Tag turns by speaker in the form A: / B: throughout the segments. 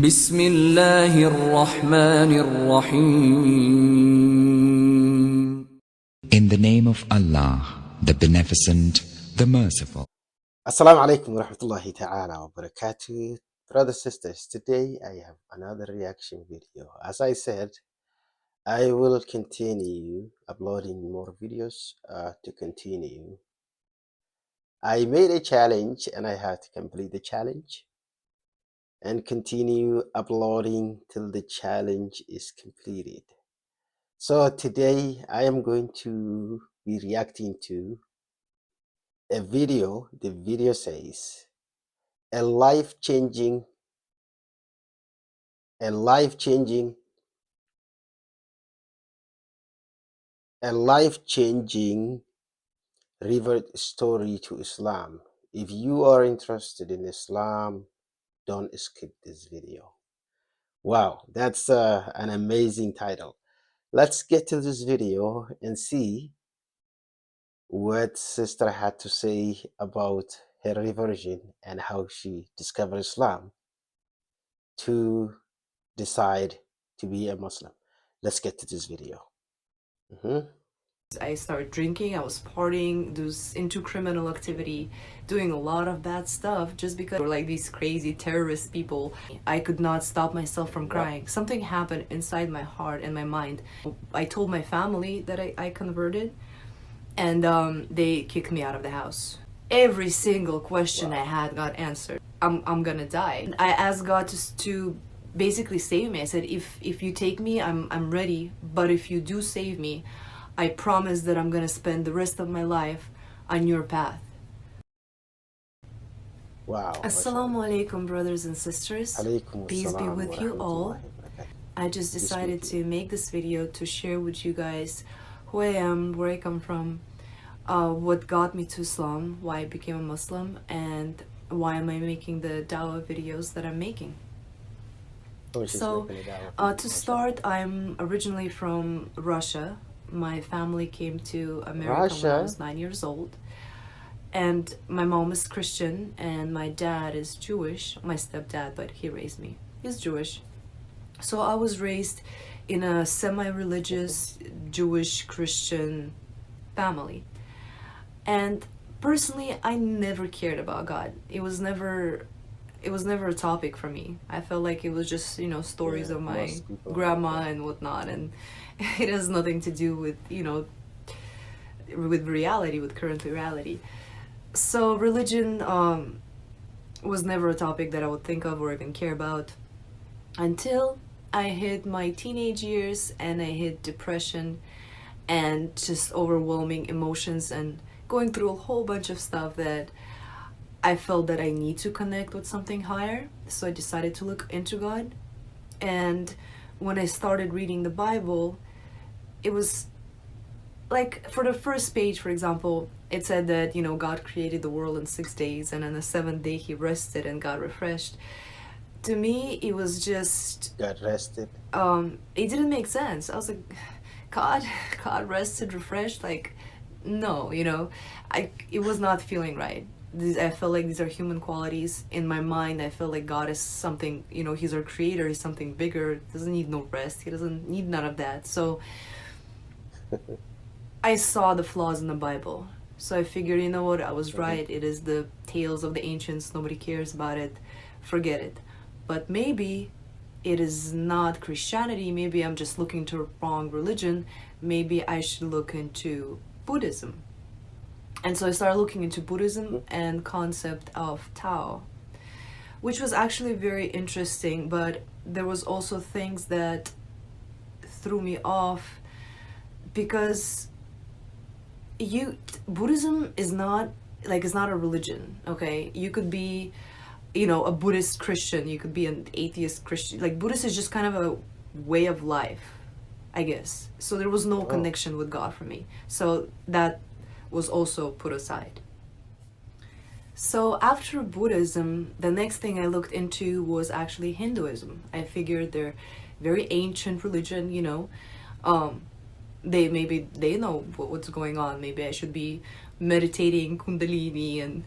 A: بسم الله الرحمن الرحيم.
B: In the name of Allah, the Beneficent, the Merciful.
C: Assalamu alaikum wa rahmatullahi ta'ala wa barakatuh. Brothers and sisters, today I have another reaction video. As I said, I will continue uploading more videos to continue. I made a challenge and I had to complete the challenge and continue uploading till the challenge is completed. So today I am going to be reacting to a video. The video says, a life-changing revert story to Islam. If you are interested in Islam, don't skip this video. Wow, that's an amazing title. Let's get to this video and see what sister had to say about her reversion and how she discovered Islam to decide to be a Muslim. Let's get to this video.
D: I started drinking, I was partying, into criminal activity, doing a lot of bad stuff just because we're like these crazy terrorist people. I could not stop myself from crying. Something happened inside my heart and my mind. I told my family that I converted, and they kicked me out of the house. Every single question I had got answered. I'm gonna die. I asked God to basically save me. I said, if you take me, I'm ready, but if you do save me, I promise that I'm gonna spend the rest of my life on your path.
C: Wow.
D: Assalamu alaikum, brothers and sisters. Peace be with you all. I just decided to make this video to share with you guys who I am, where I come from, what got me to Islam, why I became a Muslim, and why am I making the dawah videos that I'm making. So, to start, I'm originally from Russia. My family came to America when I was 9 years old, and my mom is Christian and my dad is Jewish. My stepdad, but he raised me. He's Jewish. So I was raised in a semi-religious Jewish Christian family. And personally, I never cared about God. It was never a topic for me. I felt like it was just, stories of my grandma and whatnot, and it has nothing to do with, with reality, with current reality. So religion was never a topic that I would think of or even care about until I hit my teenage years and I hit depression and just overwhelming emotions and going through a whole bunch of stuff that I felt that I need to connect with something higher. So I decided to look into God. And when I started reading the Bible, it was like, for the first page, for example, it said that, God created the world in 6 days, and on the seventh day he rested and got refreshed. To me, it was just...
C: Got rested?
D: It didn't make sense. I was like, God rested, refreshed? Like, no, it was not feeling right. I felt like these are human qualities. In my mind, I felt like God is something, he's our creator, he's something bigger, doesn't need no rest, he doesn't need none of that. So I saw the flaws in the Bible. So I figured, you know what, I was right. It is the tales of the ancients, nobody cares about it, forget it. But maybe it is not Christianity, maybe I'm just looking to a wrong religion, maybe I should look into Buddhism. And so I started looking into Buddhism and concept of Tao, which was actually very interesting, but there was also things that threw me off because Buddhism is not a religion, okay? You could be, a Buddhist Christian, you could be an atheist Christian. Like, Buddhist is just kind of a way of life, I guess. So there was no connection with God for me. So that was also put aside. So after Buddhism, the next thing I looked into was actually Hinduism. I figured they're very ancient religion, they know what's going on. Maybe I should be meditating Kundalini and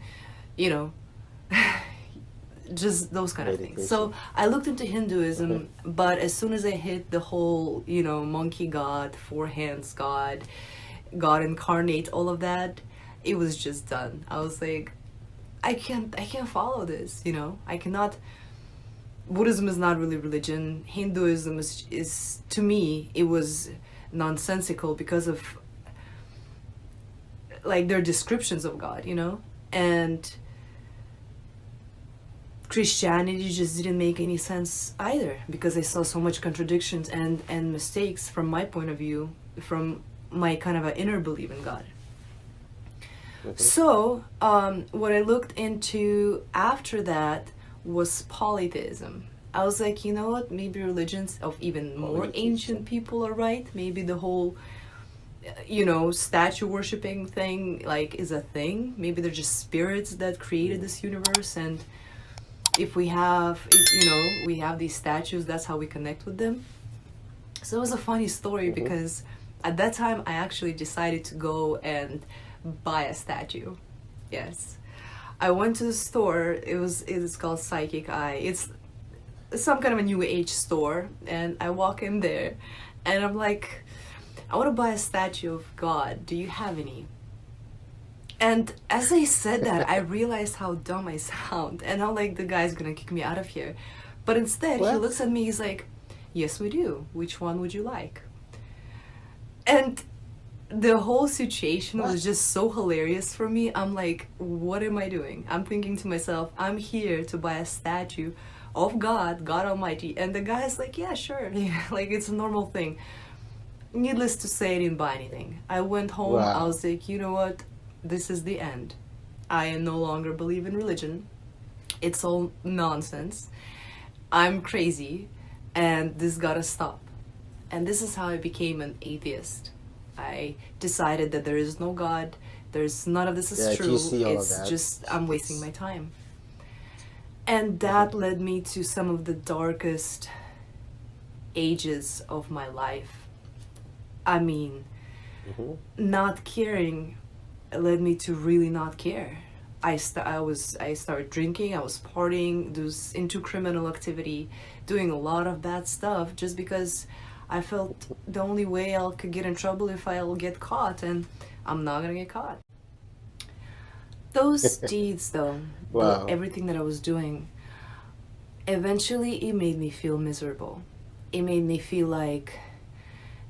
D: just those kind of things. So I looked into Hinduism, but as soon as I hit the whole, you know, monkey god, four hands god, God incarnate, all of that, it was just done. I was like, I can't follow this, you know. I cannot. Buddhism is not really religion. Hinduism is to me, it was nonsensical because of like their descriptions of God, you know. And Christianity just didn't make any sense either, because I saw so much contradictions and mistakes from my point of view, from my kind of an inner belief in God. So what I looked into after that was polytheism. I was like, you know what, maybe religions of even more ancient people are right. Maybe the whole, you know, statue worshipping thing like is a thing. Maybe they're just spirits that created this universe, and if we have, you know, we have these statues, that's how we connect with them. So it was a funny story because at that time I actually decided to go and buy a statue. Yes, I went to the store. It's called Psychic Eye. It's some kind of a new age store, and I walk in there and I'm like, I want to buy a statue of God. Do you have any? And as I said that, I realized how dumb I sound and how like the guy's gonna kick me out of here. But instead, he looks at me, he's like, yes, we do. Which one would you like? And the whole situation was just so hilarious for me. I'm like, what am I doing? I'm thinking to myself, I'm here to buy a statue of God, God Almighty. And the guy's like, yeah, sure. Like, it's a normal thing. Needless to say, I didn't buy anything. I went home. I was like, you know what? This is the end. I no longer believe in religion. It's all nonsense. I'm crazy, and this gotta stop. And this is how I became an atheist. I decided that there is no God. There's none of this is true. It's just I'm wasting my time. And that led me to some of the darkest ages of my life. I mean, not caring led me to really not care. I started drinking, I was partying, was into criminal activity, doing a lot of bad stuff just because I felt the only way I could get in trouble if I'll get caught, and I'm not gonna get caught. Those deeds though, everything that I was doing, eventually it made me feel miserable. It made me feel like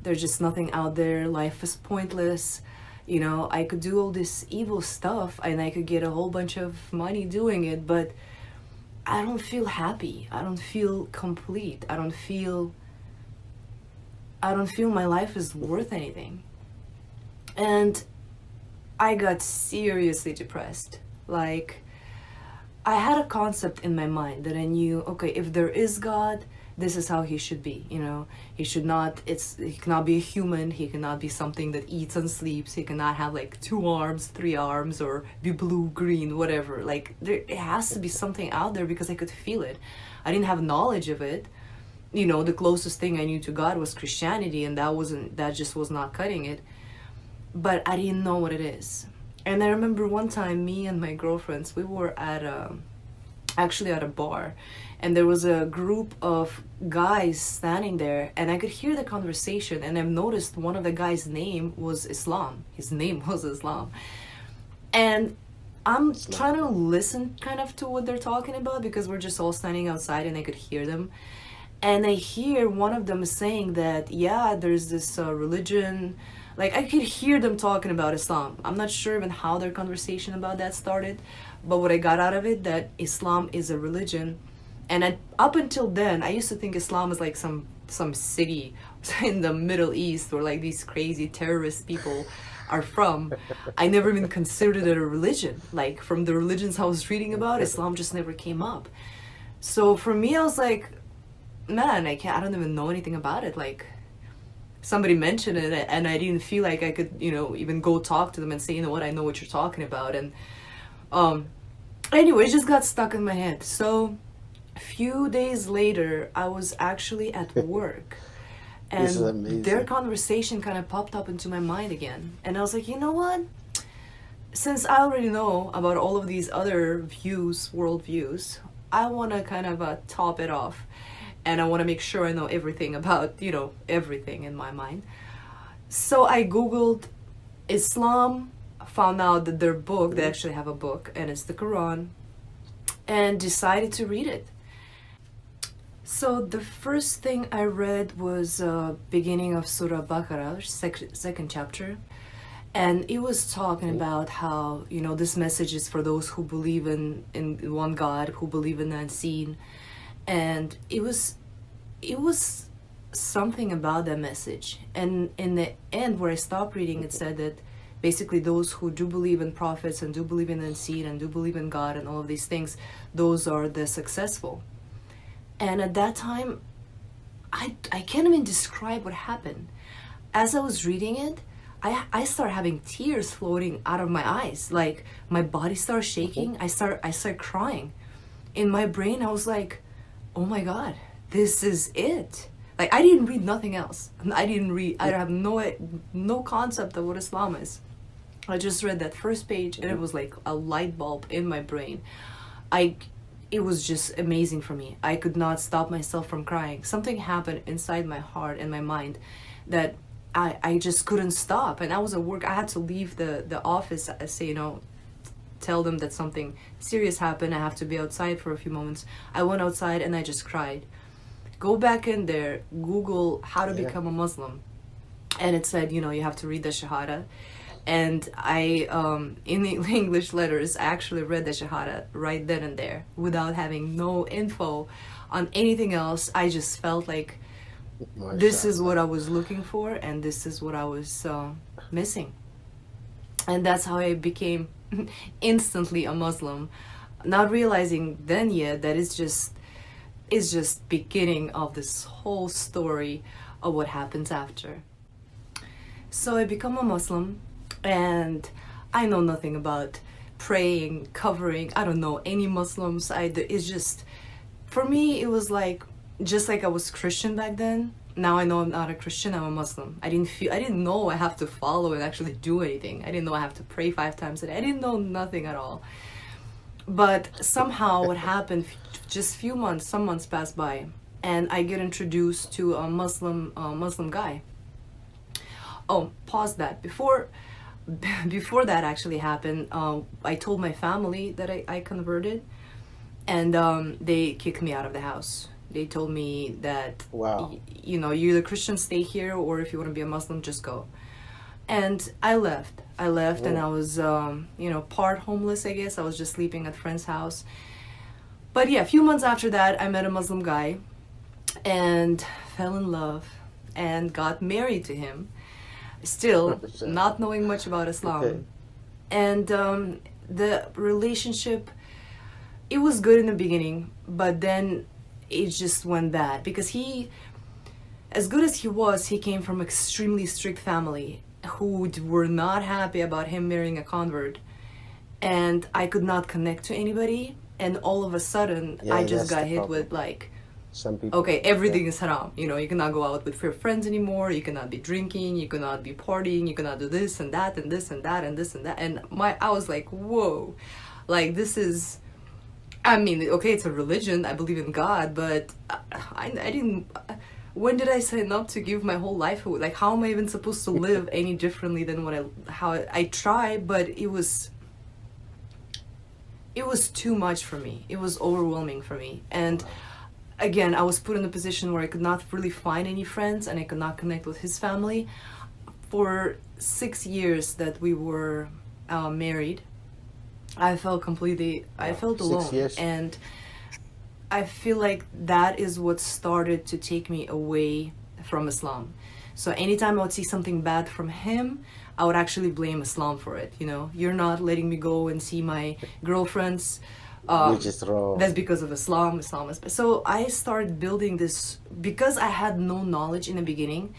D: there's just nothing out there, life is pointless. You know, I could do all this evil stuff and I could get a whole bunch of money doing it, but I don't feel happy. I don't feel complete. I don't feel my life is worth anything. And I got seriously depressed. Like, I had a concept in my mind that I knew, okay, if there is God, this is how he should be, you know. He cannot be a human. He cannot be something that eats and sleeps. He cannot have like 2 arms, 3 arms, or be blue, green, whatever. Like, it has to be something out there because I could feel it. I didn't have knowledge of it. You know, the closest thing I knew to God was Christianity, and that just was not cutting it. But I didn't know what it is. And I remember one time, me and my girlfriends, we were actually at a bar, and there was a group of guys standing there, and I could hear the conversation, and I've noticed one of the guys' name was Islam. His name was Islam. And I'm trying to listen kind of to what they're talking about because we're just all standing outside and I could hear them. And I hear one of them saying that, yeah, there's this religion. Like, I could hear them talking about Islam. I'm not sure even how their conversation about that started, but what I got out of it, that Islam is a religion. And up until then, I used to think Islam was like some city in the Middle East where like these crazy terrorist people are from. I never even considered it a religion. Like, from the religions I was reading about, Islam just never came up. So for me, I was like, man, I don't even know anything about it. Like, somebody mentioned it and I didn't feel like I could, you know, even go talk to them and say, you know what, I know what you're talking about. And anyway, it just got stuck in my head. So a few days later, I was actually at work, and their conversation kind of popped up into my mind again. And I was like, you know what, since I already know about all of these other views, worldviews, I want to kind of top it off, and I want to make sure I know everything about, you know, everything in my mind. So I googled Islam, found out that their book, they actually have a book, and it's the Quran, and decided to read it. So the first thing I read was beginning of Surah Baqarah, second chapter, and it was talking about how, you know, this message is for those who believe in one God, who believe in the unseen, and it was something about that message. And in the end, where I stopped reading, it said that basically those who do believe in prophets and do believe in the unseen and do believe in God and all of these things, those are the successful. And at that time, I can't even describe what happened. As I was reading it, I started having tears floating out of my eyes. Like, my body started shaking. I started crying. In my brain, I was like, oh my God, this is it. Like, I didn't read nothing else. I have no concept of what Islam is. I just read that first page, and it was like a light bulb in my brain. It was just amazing for me. I could not stop myself from crying. Something happened inside my heart and my mind that I just couldn't stop. And I was at work. I had to leave the office, say, you know, tell them that something serious happened. I have to be outside for a few moments. I went outside and I just cried. Go back in there, Google how to become a Muslim. And it said, you know, you have to read the Shahada. And I, in the English letters, I actually read the Shahada right then and there without having no info on anything else. I just felt like this is what I was looking for, and this is what I was missing. And that's how I became instantly a Muslim, not realizing then yet that it's just beginning of this whole story of what happens after. So I become a Muslim. And I know nothing about praying, covering. I don't know any Muslims. It's just, for me, it was like, just like I was Christian back then. Now I know I'm not a Christian, I'm a Muslim. I didn't know I have to follow and actually do anything. I didn't know I have to pray 5 times a day. I didn't know nothing at all. But somehow what happened, just some months passed by, and I get introduced to a Muslim guy. Oh, pause that. Before that actually happened, I told my family that I converted, and they kicked me out of the house. They told me that,
C: wow,
D: you know, you're the Christian, stay here, or if you want to be a Muslim, just go. And I left, and I was, you know, part homeless, I guess. I was just sleeping at a friend's house. But yeah, a few months after that, I met a Muslim guy and fell in love and got married to him. Still not knowing much about Islam. Okay. And the relationship, it was good in the beginning, but then it just went bad, because he, as good as he was, he came from extremely strict family who were not happy about him marrying a convert, and I could not connect to anybody. And all of a sudden, I just got hit with like, some people, okay, everything is haram. You know, you cannot go out with your friends anymore. You cannot be drinking. You cannot be partying. You cannot do this and that and this and that and this and that. And I was like, whoa, like this is, I mean, okay, it's a religion. I believe in God, but I didn't. When did I sign up to give my whole life away? Like, how am I even supposed to live any differently than how I try? But it was too much for me. It was overwhelming for me. And again, I was put in a position where I could not really find any friends, and I could not connect with his family. For 6 years that we were married, I felt alone.
C: 6 years.
D: And I feel like that is what started to take me away from Islam. So anytime I would see something bad from him, I would actually blame Islam for it. You know, you're not letting me go and see my girlfriends.
C: Which is wrong.
D: That's because of Islam. Islam is. So I started building this, because I had no knowledge in the beginning,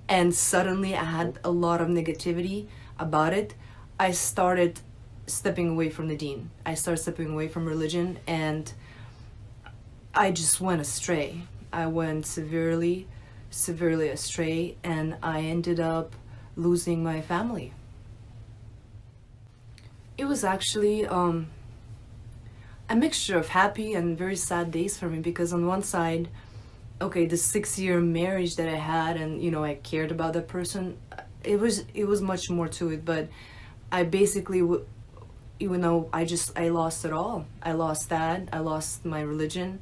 D: and suddenly I had a lot of negativity about it. I started stepping away from the deen. I started stepping away from religion, and I just went astray. I went severely astray, and I ended up losing my family. It was actually a mixture of happy and very sad days for me, because on one side, okay, the 6-year marriage that I had, and you know, I cared about that person, it was much more to it, but I basically you know, I lost it all. I lost that, I lost my religion,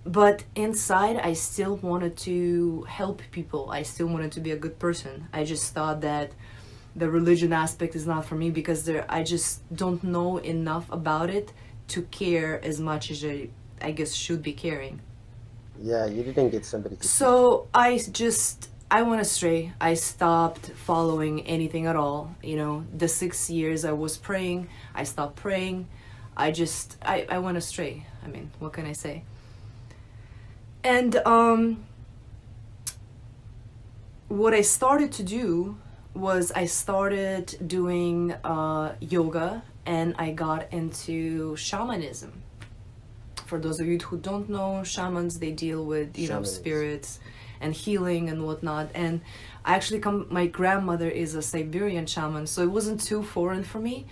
D: but inside I still wanted to help people. I still wanted to be a good person. I just thought that the religion aspect is not for me, because I just don't know enough about it to care as much as I guess should be caring.
C: Yeah, you didn't get somebody to
D: So I went astray. I stopped following anything at all. You know, the 6 years I was praying, I stopped praying. I went astray. I mean, what can I say? And what I started to do was I started doing yoga, and I got into shamanism. For those of you who don't know, shamans, they deal with, you know, spirits and healing and whatnot. And I actually my grandmother is a Siberian shaman, so it wasn't too foreign for me.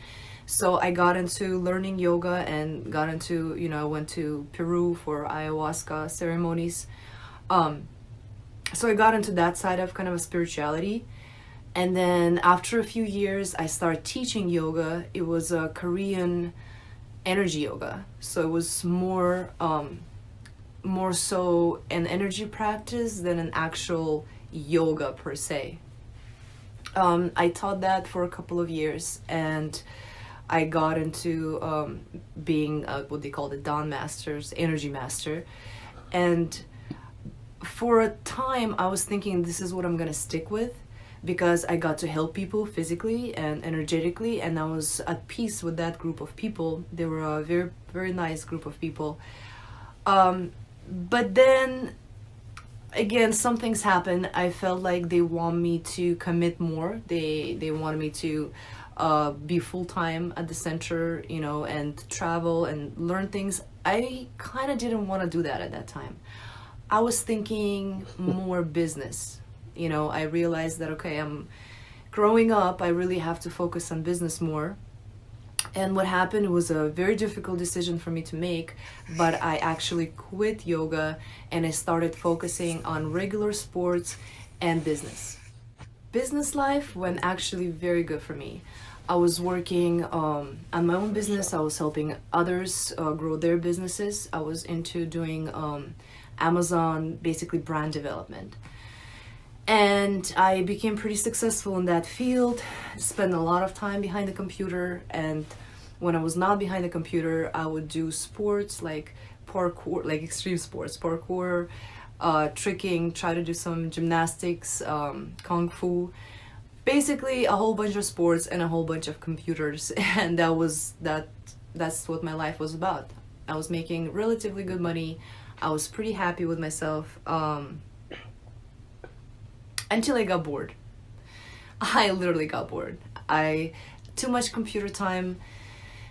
D: So I got into learning yoga and got into, you know, I went to Peru for ayahuasca ceremonies. So I got into that side of kind of a spirituality. And then after a few years, I started teaching yoga. It was a Korean energy yoga, so it was more so an energy practice than an actual yoga per se. I taught that for a couple of years, and I got into being what they call the Dawn Masters, energy master. And for a time I was thinking, this is what I'm gonna stick with, because I got to help people physically and energetically, and I was at peace with that group of people. They were a very, very nice group of people. But then, again, some things happened. I felt like they want me to commit more. They wanted me to be full-time at the center, you know, and travel and learn things. I kind of didn't want to do that at that time. I was thinking more business. You know, I realized that, okay, I'm growing up, I really have to focus on business more. And what happened was a very difficult decision for me to make, but I actually quit yoga and I started focusing on regular sports and business. Business life went actually very good for me. I was working on my own business. I was helping others grow their businesses. I was into doing Amazon, basically brand development. And I became pretty successful in that field, spent a lot of time behind the computer, and when I was not behind the computer, I would do sports like parkour, like extreme sports, parkour, tricking, try to do some gymnastics, kung fu, basically a whole bunch of sports and a whole bunch of computers. And that's what my life was about. I was making relatively good money. I was pretty happy with myself. Until I got bored. I literally got bored. Too much computer time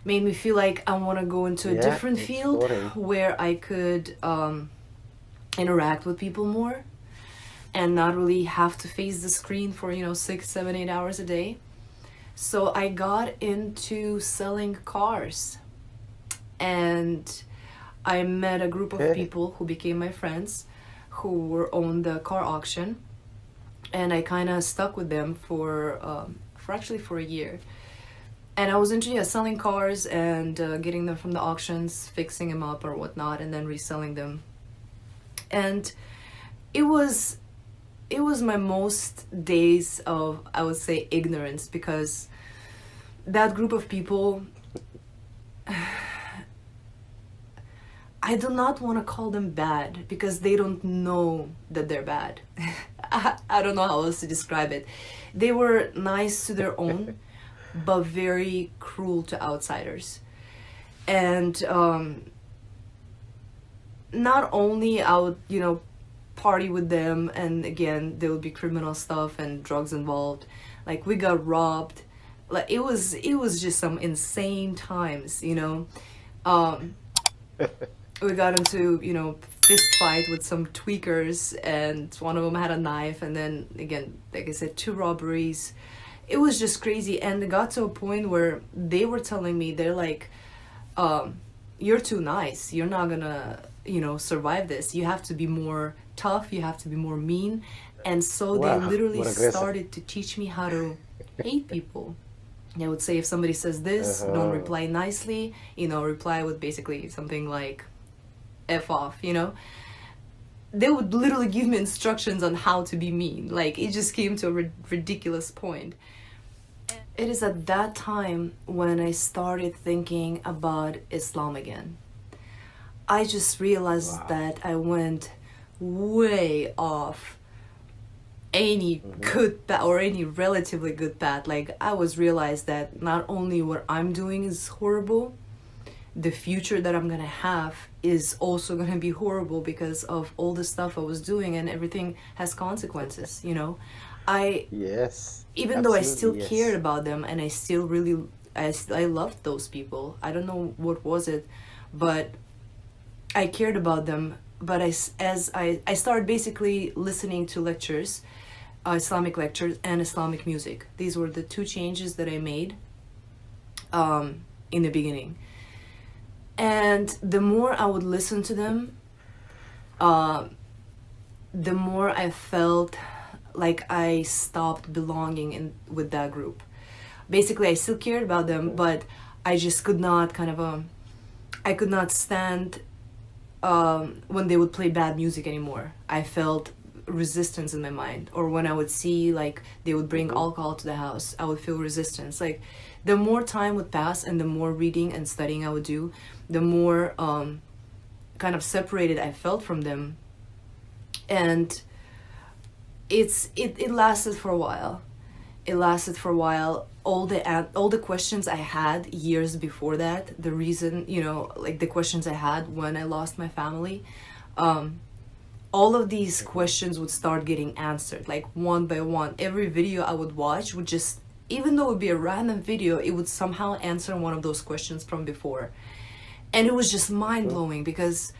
D: made me feel like I want to go into a different field where I could interact with people more and not really have to face the screen for, 6, 7, 8 hours a day. So I got into selling cars, and I met a group of people who became my friends, who were on the car auction. And I kind of stuck with them for a year. And I was into selling cars and getting them from the auctions, fixing them up or whatnot, and then reselling them. And it was my most days of, I would say, ignorance, because that group of people, I do not want to call them bad, because they don't know that they're bad. I don't know how else to describe it. They were nice to their own, but very cruel to outsiders. And not only I would, party with them, and again, there would be criminal stuff and drugs involved. Like, we got robbed. Like, it was just some insane times, We got into, fist fight with some tweakers, and one of them had a knife, and then again, like I said, 2 robberies. It was just crazy. And it got to a point where they were telling me, they're like, you're too nice, you're not gonna, you know, survive this, you have to be more tough, you have to be more mean. And so they literally started to teach me how to hate people. They would say, if somebody says this, don't reply nicely, you know, reply with basically something like F off, you know. They would literally give me instructions on how to be mean. Like, it just came to a ridiculous point. It is at that time when I started thinking about Islam again. I just realized that I went way off any good path, or any relatively good path. Like, I was realized that not only what I'm doing is horrible, the future that I'm gonna have is also gonna be horrible because of all the stuff I was doing, and everything has consequences, you know. Even though I still cared about them, and I still really, I loved those people. I don't know what was it, but I cared about them. But as I started basically listening to lectures, Islamic lectures and Islamic music. These were the two changes that I made in the beginning. And the more I would listen to them, the more I felt like I stopped belonging with that group. Basically, I still cared about them, but I just could not I could not stand when they would play bad music anymore. I felt resistance in my mind. Or when I would see, like, they would bring alcohol to the house, I would feel resistance. Like, the more time would pass and the more reading and studying I would do, the more kind of separated I felt from them. And it lasted for a while. It lasted for a while. All the questions I had years before that, the reason, you know, like the questions I had when I lost my family, all of these questions would start getting answered, like one by one. Every video I would watch would just, even though it would be a random video, it would somehow answer one of those questions from before. And it was just mind-blowing because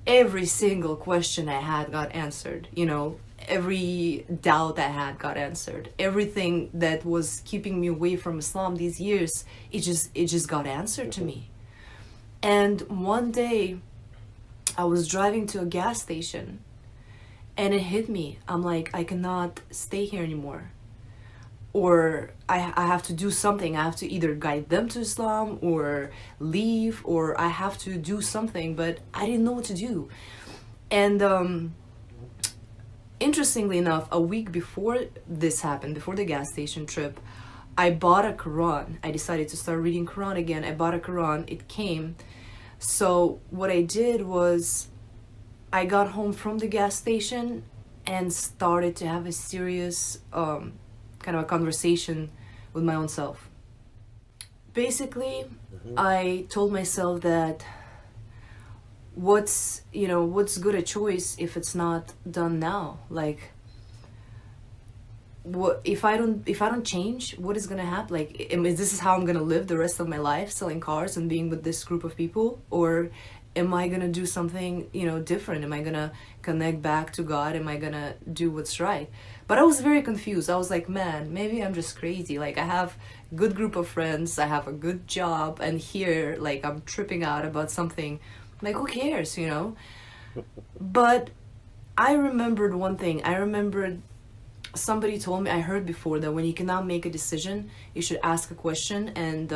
D: every single question I had got answered, you know. Every doubt I had got answered. Everything that was keeping me away from Islam these years, it just got answered to me. And one day I was driving to a gas station and it hit me. I'm like, I cannot stay here anymore. Or I have to do something. I have to either guide them to Islam or leave, or I have to do something, but I didn't know what to do. And interestingly enough, a week before this happened, before the gas station trip, I bought a Quran. I decided to start reading Quran again. I bought a Quran. It came. So what I did was I got home from the gas station and started to have a serious kind of a conversation with my own self. Basically, I told myself that what's good a choice if it's not done now? Like, what if I don't change? What is gonna happen? Like, this is how I'm gonna live the rest of my life, selling cars and being with this group of people? Or am I gonna do something, you know, different? Am I gonna connect back to God? Am I gonna do what's right? But I was very confused. I was like, man, maybe I'm just crazy. Like, I have a good group of friends, I have a good job, and here, like, I'm tripping out about something. Like, who cares, you know? But I remembered one thing. I remembered somebody told me, I heard before, that when you cannot make a decision, you should ask a question and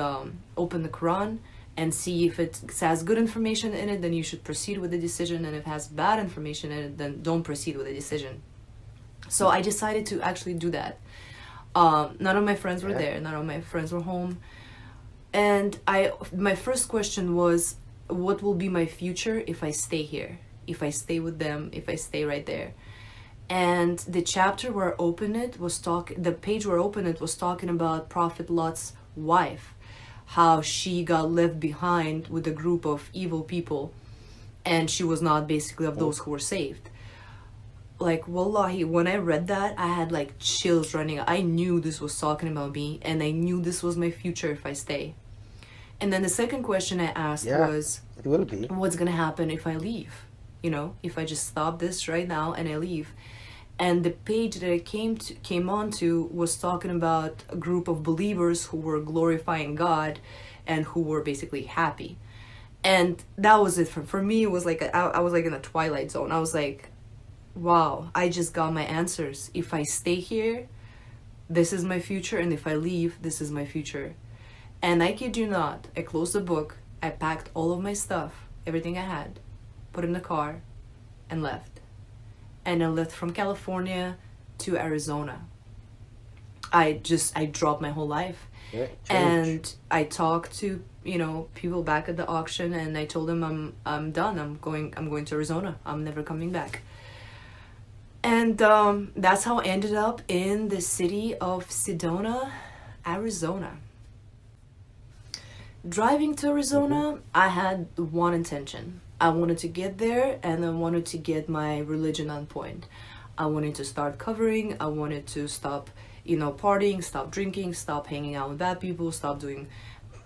D: open the Quran and see if it has good information in it, then you should proceed with the decision, and if it has bad information in it, then don't proceed with the decision. So I decided to actually do that. None of my friends were there. None of my friends were home. And my first question was, what will be my future if I stay here? If I stay with them, if I stay right there? And the chapter where I opened it was the page where I opened it was talking about Prophet Lot's wife, how she got left behind with a group of evil people, and she was not basically of those who were saved. Like, wallahi, when I read that, I had like chills running. I knew this was talking about me, and I knew this was my future if I stay. And then the second question I asked was,
C: it will be.
D: What's gonna happen if I leave? You know, if I just stop this right now and I leave. And the page that I came onto was talking about a group of believers who were glorifying God and who were basically happy. And that was it. For me, it was like, I was like in a twilight zone. I was like, wow, I just got my answers. If I stay here, this is my future. And if I leave, this is my future. And I kid you not, I closed the book. I packed all of my stuff, everything I had, put in the car, and left. And I left from California to Arizona. I dropped my whole life.
C: Yeah,
D: and I talked to, you know, people back at the auction, and I told them I'm done. I'm going to Arizona. I'm never coming back. And that's how I ended up in the city of Sedona, Arizona. Driving to Arizona, I had one intention. I wanted to get there, and I wanted to get my religion on point. I wanted to start covering. I wanted to stop, you know, partying, stop drinking, stop hanging out with bad people, stop doing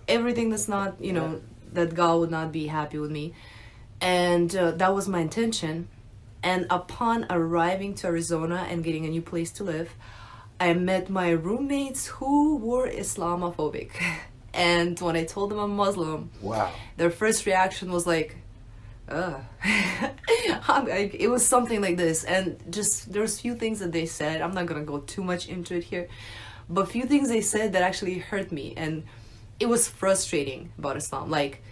D: everything that's not, you know, that God would not be happy with me. And that was my intention. And upon arriving to Arizona and getting a new place to live, I met my roommates who were Islamophobic. And when I told them I'm Muslim,
C: wow,
D: their first reaction was like, it was something like this. And just there's few things that they said, I'm not gonna go too much into it here, but few things they said that actually hurt me, and it was frustrating about Islam. Like,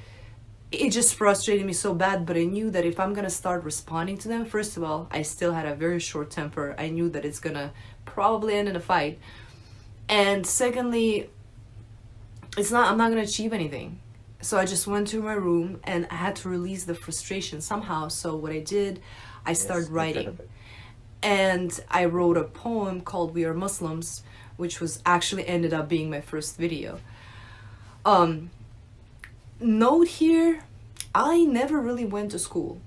D: it just frustrated me so bad. But I knew that if I'm gonna start responding to them, first of all, I still had a very short temper. I knew that it's gonna probably end in a fight, and secondly, I'm not gonna achieve anything. So I just went to my room and I had to release the frustration somehow. So what I did, I started writing. And I wrote a poem called We Are Muslims, which was actually ended up being my first video. Note here, I never really went to school.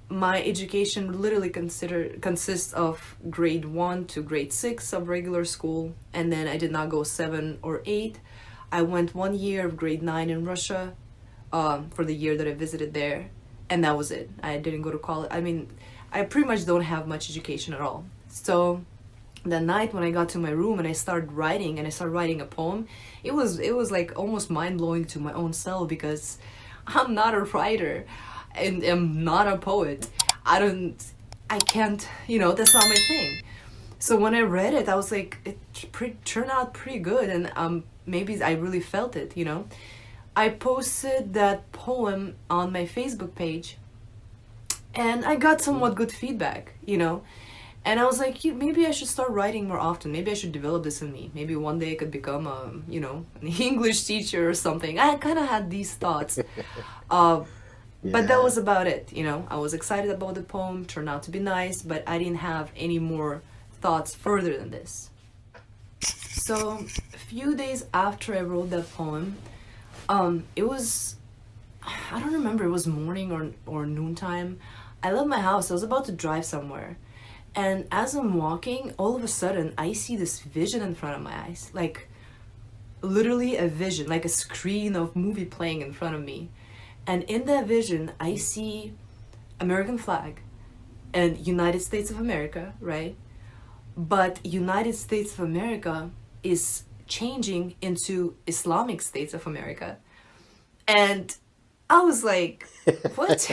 D: My education literally consists of grade 1 to grade 6 of regular school, and then I did not go 7 or 8. I went 1 year of grade 9 in Russia for the year that I visited there, and that was it. I didn't go to college. I mean, I pretty much don't have much education at all. So that night when I got to my room and I started writing, a poem, it was like almost mind-blowing to my own self, because I'm not a writer and I'm not a poet. I can't, you know, that's not my thing. So when I read it, I was like, it turned out pretty good, and maybe I really felt it, you know. I posted that poem on my Facebook page, and I got somewhat good feedback, you know. And I was like, maybe I should start writing more often. Maybe I should develop this in me. Maybe one day I could become a, you know, an English teacher or something. I kind of had these thoughts. But that was about it, you know. I was excited about the poem, turned out to be nice, but I didn't have any more thoughts further than this. So a few days after I wrote that poem, it was, I don't remember, it was morning or noontime. I left my house. I was about to drive somewhere, and as I'm walking, all of a sudden I see this vision in front of my eyes, like literally a vision, like a screen of movie playing in front of me. And in that vision, I see American flag and United States of America, right? But United States of America is changing into Islamic States of America. And I was like, what?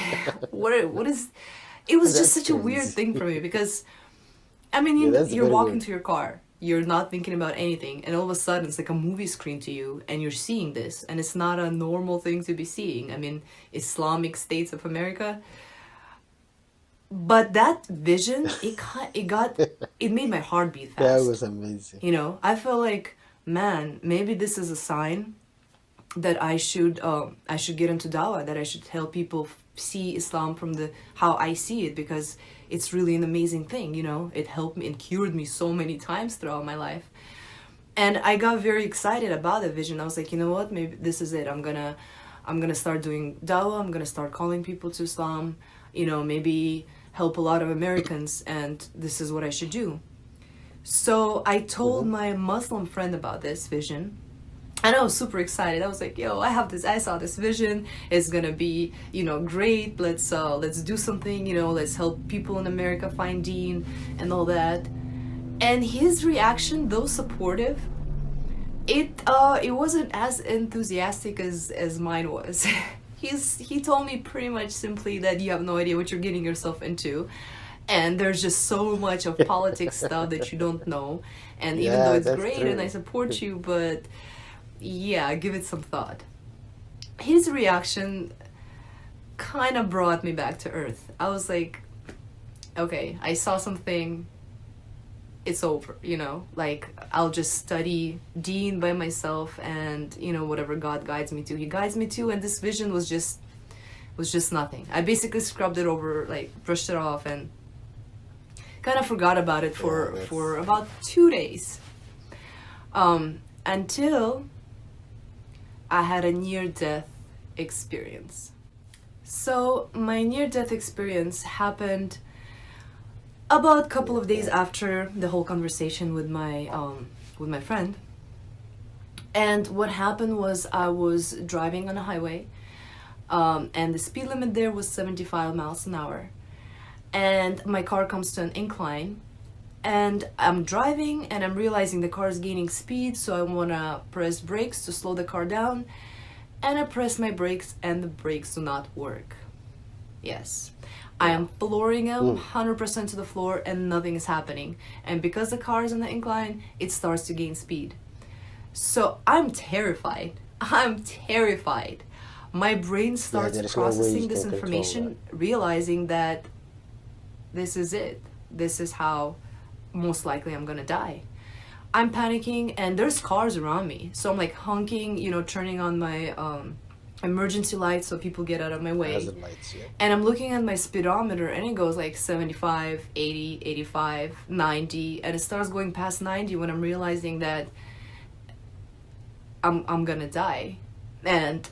D: what is... It was just such a weird thing for me, because, I mean, you're walking to your car, you're not thinking about anything, and all of a sudden it's like a movie screen to you, and you're seeing this, and it's not a normal thing to be seeing. I mean, Islamic States of America. But that vision, it made my heart beat fast.
C: That was amazing.
D: You know, I felt like, man, maybe this is a sign that I should get into dawah, that I should help people see Islam from how I see it, because it's really an amazing thing, you know. It helped me and cured me so many times throughout my life. And I got very excited about the vision. I was like, you know what, maybe this is it. I'm gonna start doing dawah, I'm gonna start calling people to Islam, you know, maybe help a lot of Americans, and this is what I should do. So I told my Muslim friend about this vision, and I was super excited. I was like, yo, I saw this vision. It's gonna be, you know, great. Let's do something, you know, let's help people in America find Deen and all that. And his reaction, though supportive, it wasn't as enthusiastic as mine was. he told me pretty much simply that you have no idea what you're getting yourself into, and there's just so much of politics stuff that you don't know, and even though it's great and I support you, but yeah, give it some thought. His reaction kind of brought me back to earth. I was like, okay, I saw something, it's over, you know, like I'll just study Deen by myself, and you know, whatever God guides me to, he guides me to, and this vision was just nothing. I basically scrubbed it over, like brushed it off, and kind of forgot about it for about 2 days, until I had a near-death experience. So my near-death experience happened about a couple of days after the whole conversation with my friend. And what happened was, I was driving on a highway, and the speed limit there was 75 miles an hour. And my car comes to an incline, and I'm driving and I'm realizing the car is gaining speed, so I want to press brakes to slow the car down, and I press my brakes and the brakes do not work. Yes, I am flooring them 100% to the floor and nothing is happening, and because the car is on the incline, it starts to gain speed. So I'm terrified. My brain starts processing this information, realizing that this is it. This is how most likely I'm gonna die. I'm panicking, and there's cars around me, so I'm like honking, you know, turning on my emergency lights so people get out of my way. Hazard lights, yeah. And I'm looking at my speedometer, and it goes like 75, 80, 85, 90, and it starts going past 90 when I'm realizing that I'm gonna die. And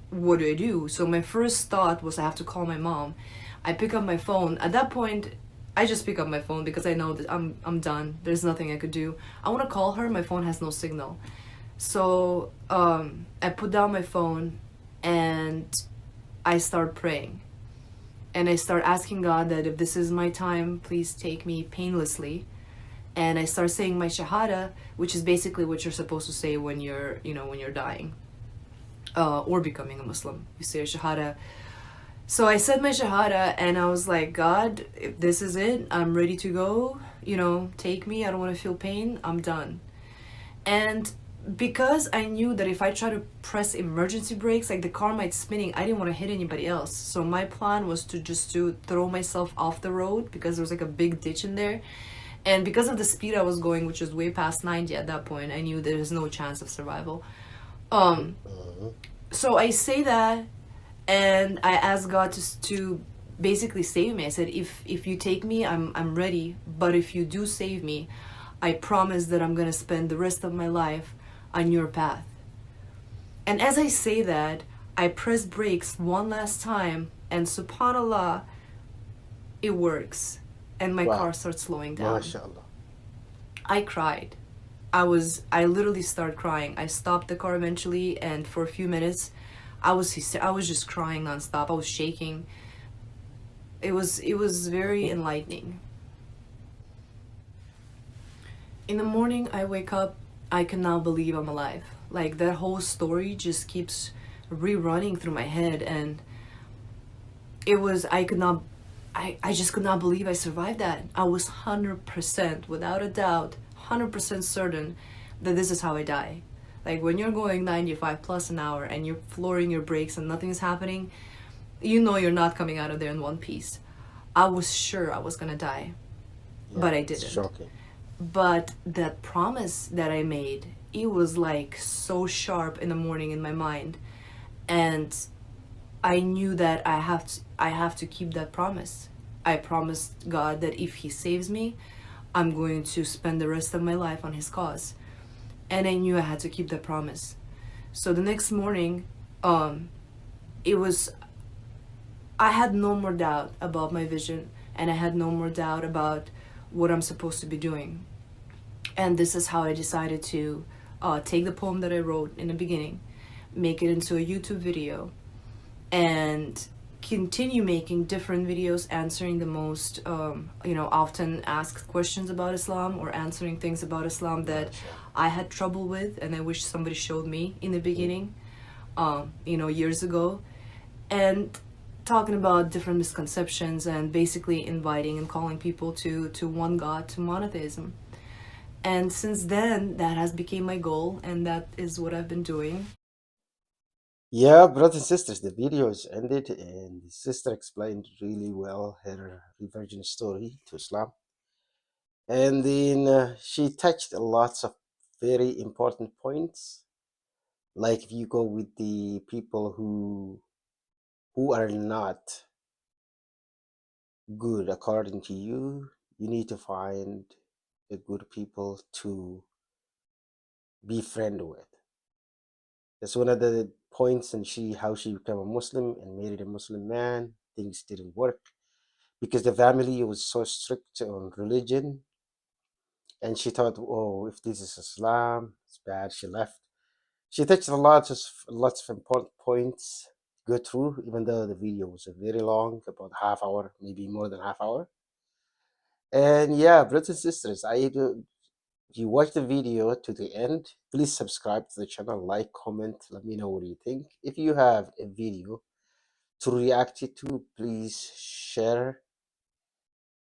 D: what do? So my first thought was I have to call my mom. I pick up my phone. At that point, I just pick up my phone because I know that I'm done. There's nothing I could do. I want to call her. My phone has no signal. So I put down my phone and I start praying. And I start asking God that if this is my time, please take me painlessly. And I start saying my shahada, which is basically what you're supposed to say when you're, you know, when you're dying or becoming a Muslim. You say your shahada. So I said my shahada, and I was like, God, if this is it, I'm ready to go, you know, take me, I don't want to feel pain, I'm done. And because I knew that if I try to press emergency brakes, like the car might spinning, I didn't want to hit anybody else. So my plan was to throw myself off the road, because there was like a big ditch in there. And because of the speed I was going, which was way past 90 at that point, I knew there's no chance of survival. So I say that, and I asked God to basically save me. I said, if you take me, I'm ready. But if you do save me, I promise that I'm going to spend the rest of my life on your path. And as I say that, I press brakes one last time, and subhanAllah, it works. And my car starts slowing down. MashaAllah. I cried. I literally started crying. I stopped the car eventually, and for a few minutes, I was just crying nonstop. I was shaking. It was very enlightening. In the morning, I wake up. I can now believe I'm alive. Like, that whole story just keeps rerunning through my head, and I just could not believe I survived that. I was 100%, without a doubt, 100% certain that this is how I die. Like, when you're going 95 plus an hour and you're flooring your brakes and nothing's happening, you know you're not coming out of there in one piece. I was sure I was gonna die, but I didn't. It's shocking. But that promise that I made, it was like so sharp in the morning in my mind, and I knew that I have to keep that promise. I promised God that if He saves me, I'm going to spend the rest of my life on His cause. And I knew I had to keep that promise. So the next morning, I had no more doubt about my vision, and I had no more doubt about what I'm supposed to be doing. And this is how I decided to take the poem that I wrote in the beginning, make it into a YouTube video, and continue making different videos answering the most often asked questions about Islam, or answering things about Islam that I had trouble with and I wish somebody showed me in the beginning years ago. and talking about different misconceptions and basically inviting and calling people to one God, to monotheism. And since then, that has become my goal, and that is what I've been doing.
C: Yeah, brothers and sisters, the video is ended, and the sister explained really well her reversion story to Islam. And then she touched lots of very important points. Like if you go with the people who are not good according to you, you need to find the good people to be friend with. That's one of the points, and how she became a Muslim and married a Muslim man. Things didn't work because the family was so strict on religion, and she thought, oh, if this is Islam, it's bad. She left. She touched on lots of important points to go through, even though the video was very long, about half hour, maybe more than half hour. And yeah, brothers and sisters, if you watch the video to the end, please subscribe to the channel, like, comment, let me know what you think. If you have a video to react to, please share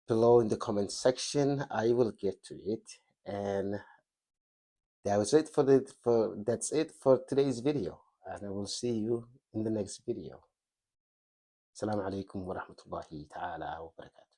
C: below in the comment section. I will get to it. And that's it for today's video. And I will see you in the next video. Assalamu alaikum wa rahmatullahi ta'ala wa barakatuh.